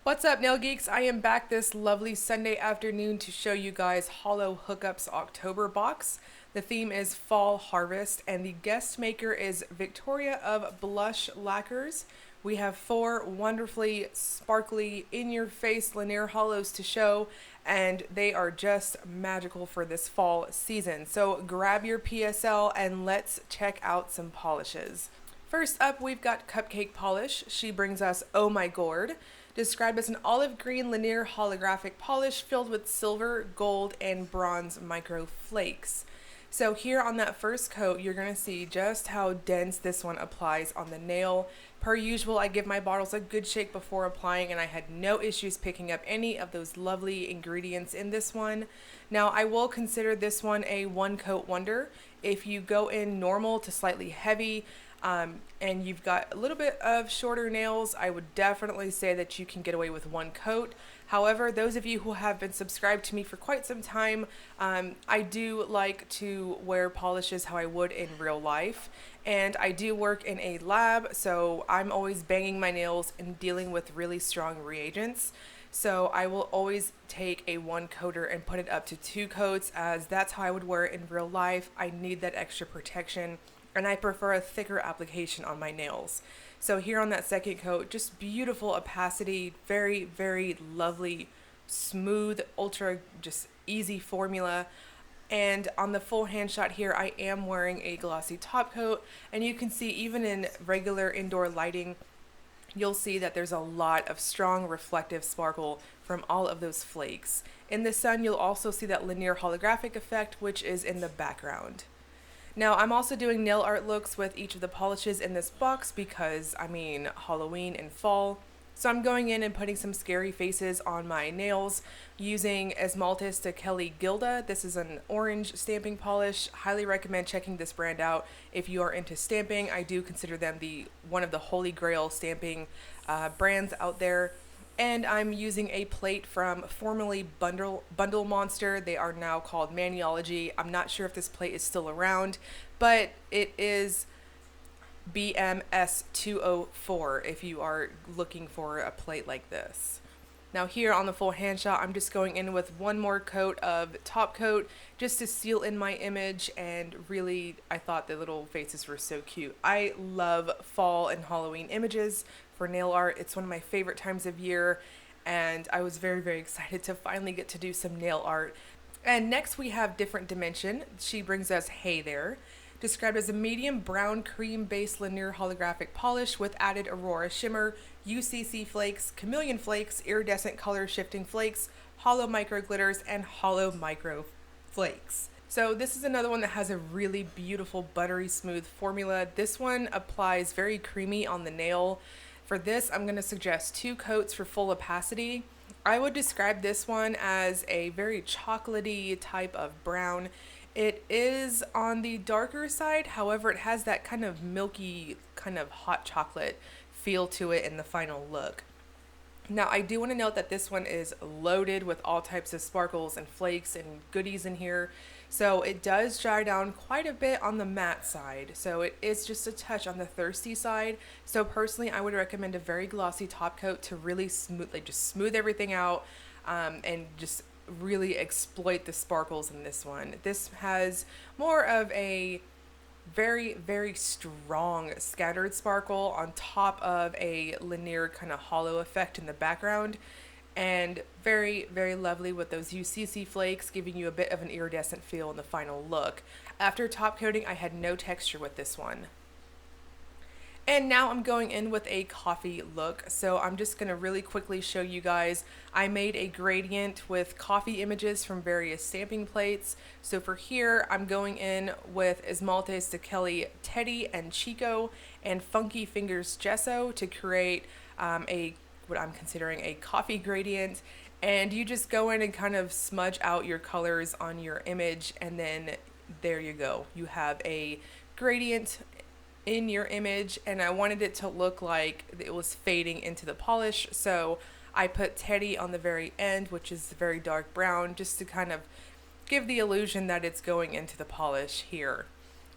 What's up, nail geeks? I am back this lovely Sunday afternoon to show you guys Holo Hookup's October box. The theme is Fall Harvest, and the guest maker is Victoria of Blush Lacquers. We have 4 wonderfully sparkly, in-your-face Lanier Holos to show, and they are just magical for this fall season. So grab your PSL and let's check out some polishes. First up, we've got Cupcake Polish. She brings us Oh My Gourd, described as an olive green linear holographic polish filled with silver, gold, and bronze micro flakes. So here on that first coat, you're going to see just how dense this one applies on the nail. Per usual, I give my bottles a good shake before applying, and I had no issues picking up any of those lovely ingredients in this one. Now, I will consider this one a one coat wonder. If you go in normal to slightly heavy, and you've got a little bit of shorter nails, I would definitely say that you can get away with one coat. However, those of you who have been subscribed to me for quite some time, I do like to wear polishes how I would in real life. And I do work in a lab, so I'm always banging my nails and dealing with really strong reagents. So I will always take a one coater and put it up to 2 coats, as that's how I would wear it in real life. I need that extra protection, and I prefer a thicker application on my nails. So here on that second coat, just beautiful opacity, very, very lovely, smooth, ultra, just easy formula. And on the full hand shot here, I am wearing a glossy top coat, and you can see even in regular indoor lighting, you'll see that there's a lot of strong reflective sparkle from all of those flakes. In the sun, you'll also see that linear holographic effect, which is in the background. Now, I'm also doing nail art looks with each of the polishes in this box because, Halloween and fall. So I'm going in and putting some scary faces on my nails using Esmaltes de Kelly Gilda. This is an orange stamping polish. Highly recommend checking this brand out if you are into stamping. I do consider them one of the holy grail stamping brands out there. And I'm using a plate from formerly Bundle Monster. They are now called Maniology. I'm not sure if this plate is still around, but it is BMS 204 if you are looking for a plate like this. Now here on the full hand shot, I'm just going in with one more coat of top coat just to seal in my image, and really I thought the little faces were so cute. I love fall and Halloween images for nail art. It's one of my favorite times of year, and I was very, very excited to finally get to do some nail art. And next we have Different Dimension. She brings us Hey There, described as a medium brown cream based linear holographic polish with added aurora shimmer, UCC flakes, chameleon flakes, iridescent color shifting flakes, hollow micro glitters, and hollow micro flakes. So this is another one that has a really beautiful buttery smooth formula. This one applies very creamy on the nail. For this, I'm going to suggest 2 coats for full opacity. I would describe this one as a very chocolatey type of brown. It is on the darker side, however, it has that kind of milky, kind of hot chocolate feel to it in the final look. Now, I do want to note that this one is loaded with all types of sparkles and flakes and goodies in here. So it does dry down quite a bit on the matte side. So it is just a touch on the thirsty side. So personally, I would recommend a very glossy top coat to really smooth everything out, and just really exploit the sparkles in this one. This has more of a very, very strong scattered sparkle on top of a linear kind of hollow effect in the background, and very, very lovely with those UCC flakes giving you a bit of an iridescent feel in the final look. After top coating, I had no texture with this one. And now I'm going in with a coffee look. So I'm just going to really quickly show you guys. I made a gradient with coffee images from various stamping plates. So for here, I'm going in with Esmaltes de Kelly Teddy and Chico and Funky Fingers Gesso to create what I'm considering a coffee gradient. And you just go in and kind of smudge out your colors on your image, and then there you go. You have a gradient in your image, and I wanted it to look like it was fading into the polish, so I put Teddy on the very end, which is very dark brown, just to kind of give the illusion that it's going into the polish here.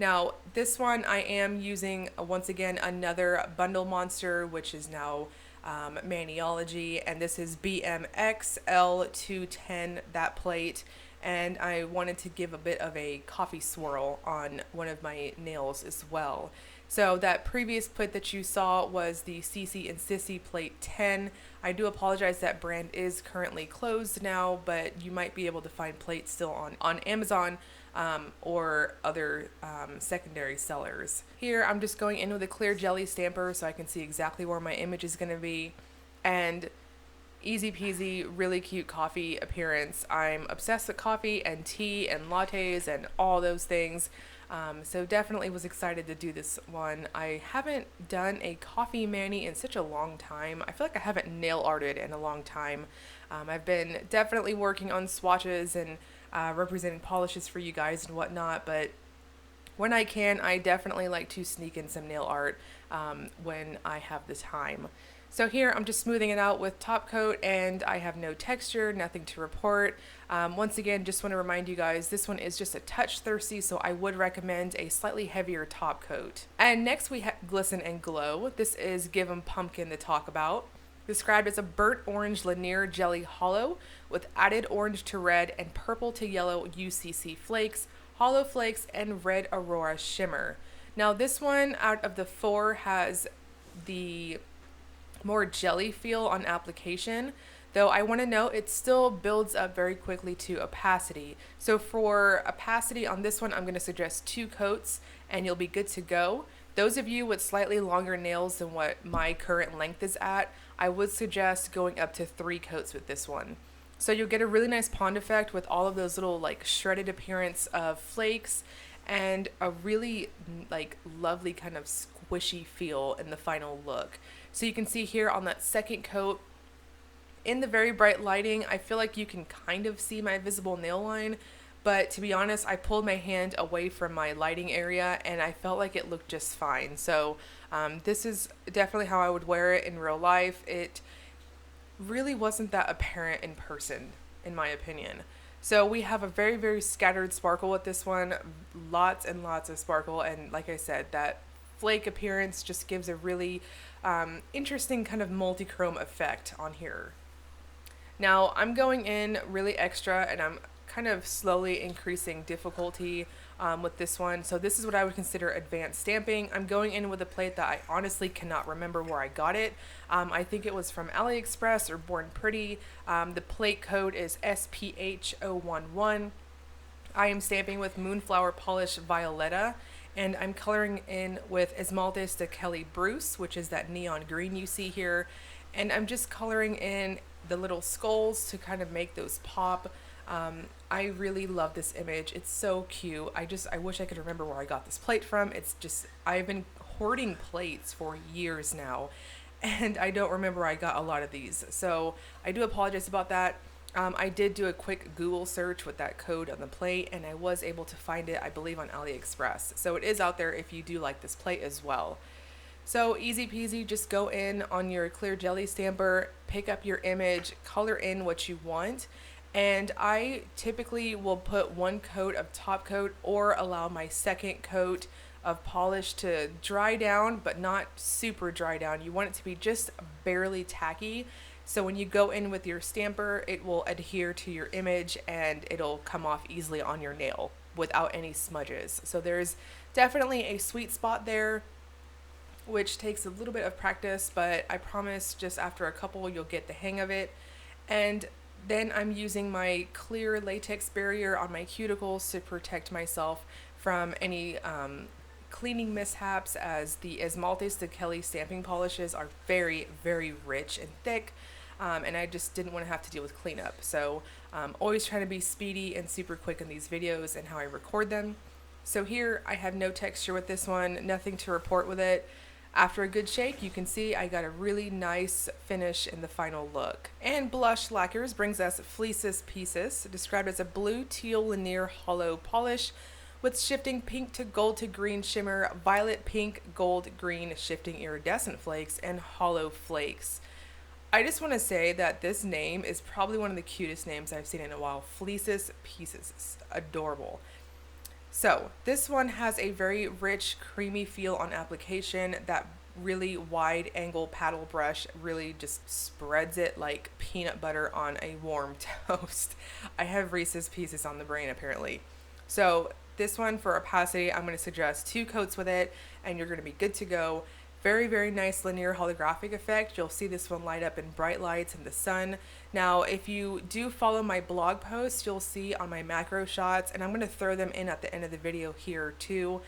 Now this one I am using once again another Bundle Monster, which is now Maniology, and this is BMXL210, that plate. And I wanted to give a bit of a coffee swirl on one of my nails as well. So that previous plate that you saw was the CC and Sissy plate 10. I do apologize, that brand is currently closed now, but you might be able to find plates still on Amazon or other secondary sellers. Here I'm just going in with a clear jelly stamper so I can see exactly where my image is going to be. And easy peasy, really cute coffee appearance. I'm obsessed with coffee and tea and lattes and all those things. So definitely was excited to do this one. I haven't done a coffee mani in such a long time. I feel like I haven't nail arted in a long time. I've been definitely working on swatches and representing polishes for you guys and whatnot, but when I can, I definitely like to sneak in some nail art when I have the time. So here I'm just smoothing it out with top coat, and I have no texture, nothing to report. Once again, just want to remind you guys, this one is just a touch thirsty, so I would recommend a slightly heavier top coat. And next we have Glisten and Glow. This is Give 'em Pumpkin to talk about. Described as a burnt orange Lanier jelly hollow with added orange to red and purple to yellow UCC flakes, hollow flakes, and red Aurora shimmer. Now this one out of the four has the more jelly feel on application, though I want to note it still builds up very quickly to opacity. So for opacity on this one, I'm going to suggest 2 coats and you'll be good to go. Those of you with slightly longer nails than what my current length is at, I would suggest going up to 3 coats with this one. So you'll get a really nice pond effect with all of those little like shredded appearance of flakes and a really like lovely kind of squishy feel in the final look. So you can see here on that second coat, in the very bright lighting, I feel like you can kind of see my visible nail line, but to be honest, I pulled my hand away from my lighting area and I felt like it looked just fine. So this is definitely how I would wear it in real life. It really wasn't that apparent in person, in my opinion. So we have a very, very scattered sparkle with this one, lots and lots of sparkle, and like I said, that flake appearance just gives a really interesting kind of multi-chrome effect on here. Now I'm going in really extra and I'm kind of slowly increasing difficulty with this one. So this is what I would consider advanced stamping. I'm going in with a plate that I honestly cannot remember where I got it. I think it was from AliExpress or Born Pretty. The plate code is SPH011. I am stamping with Moonflower Polish Violetta, and I'm coloring in with Esmaltes de Kelly Bruce, which is that neon green you see here. And I'm just coloring in the little skulls to kind of make those pop. I really love this image. It's so cute. I wish I could remember where I got this plate from. It's just, I've been hoarding plates for years now, and I don't remember where I got a lot of these. So I do apologize about that. I did do a quick Google search with that code on the plate, and I was able to find it, I believe, on AliExpress. So it is out there if you do like this plate as well. So easy peasy, just go in on your clear jelly stamper, pick up your image, color in what you want. And I typically will put 1 coat of top coat or allow my second coat of polish to dry down, but not super dry down. You want it to be just barely tacky. So when you go in with your stamper, it will adhere to your image and it'll come off easily on your nail without any smudges. So there's definitely a sweet spot there, which takes a little bit of practice, but I promise just after a couple you'll get the hang of it. And then I'm using my clear latex barrier on my cuticles to protect myself from any cleaning mishaps, as the Esmaltes de Kelly stamping polishes are very, very rich and thick, and I just didn't want to have to deal with cleanup. So always trying to be speedy and super quick in these videos and how I record them. So here I have no texture with this one, nothing to report with it. After a good shake, you can see I got a really nice finish in the final look. And Blush Lacquers brings us Fleeces Pieces, described as a blue teal Lanier hollow polish with shifting pink to gold to green shimmer, violet pink, gold, green shifting iridescent flakes, and hollow flakes. I just want to say that this name is probably one of the cutest names I've seen in a while. Fleeces Pieces. It's adorable. So this one has a very rich, creamy feel on application that really wide angle paddle brush really just spreads it like peanut butter on a warm toast. I have Reese's Pieces on the brain apparently. So this one for opacity, I'm going to suggest 2 coats with it and you're going to be good to go. Very, very nice linear holographic effect. You'll see this one light up in bright lights in the sun. Now, if you do follow my blog post, you'll see on my macro shots, and I'm going to throw them in at the end of the video here too.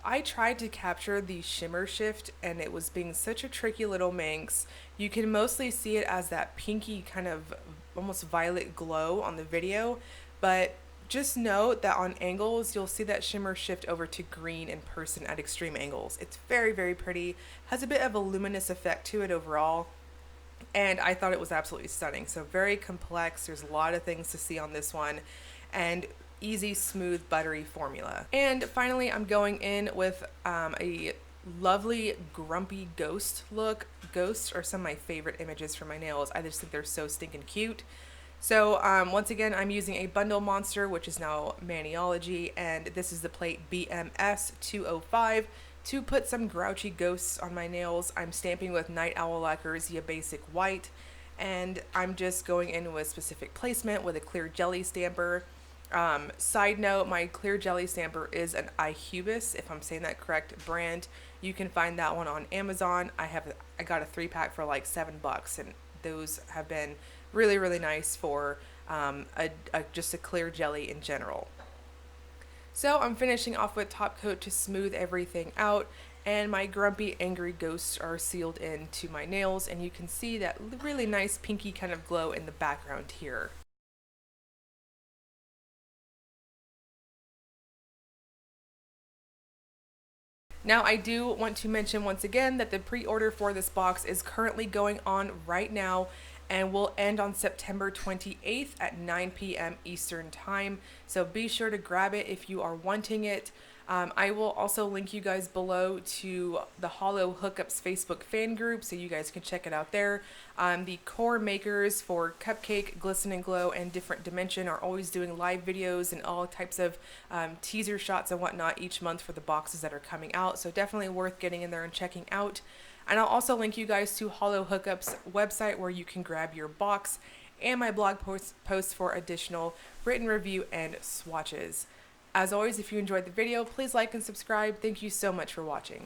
I tried to capture the shimmer shift and it was being such a tricky little minx. You can mostly see it as that pinky kind of almost violet glow on the video, but just note that on angles you'll see that shimmer shift over to green in person at extreme angles. It's very, very pretty, has a bit of a luminous effect to it overall, and I thought it was absolutely stunning. So very complex, there's a lot of things to see on this one, and easy, smooth, buttery formula. And finally, I'm going in with a lovely grumpy ghost look. Ghosts are some of my favorite images for my nails. I just think they're so stinking cute. So once again, I'm using a bundle monster, which is now Maniology, and this is the plate BMS 205. To put some grouchy ghosts on my nails, I'm stamping with Night Owl Lacquers, Ya Basic White, and I'm just going in with specific placement with a clear jelly stamper. Side note, my clear jelly stamper is an iHubis, if I'm saying that correct, brand. You can find that one on Amazon. I got a 3-pack for like $7, and those have been really, really nice for just a clear jelly in general. So I'm finishing off with top coat to smooth everything out, and my grumpy angry ghosts are sealed into my nails, and you can see that really nice pinky kind of glow in the background here. Now, I do want to mention once again that the pre-order for this box is currently going on right now and will end on September 28th at 9 p.m. Eastern Time. So be sure to grab it if you are wanting it. I will also link you guys below to the Holo Hookups Facebook fan group so you guys can check it out there. The core makers for Cupcake, Glisten and Glow, and Different Dimension are always doing live videos and all types of teaser shots and whatnot each month for the boxes that are coming out. So definitely worth getting in there and checking out. And I'll also link you guys to Holo Hookup's website where you can grab your box, and my blog posts for additional written review and swatches. As always, if you enjoyed the video, please like and subscribe. Thank you so much for watching.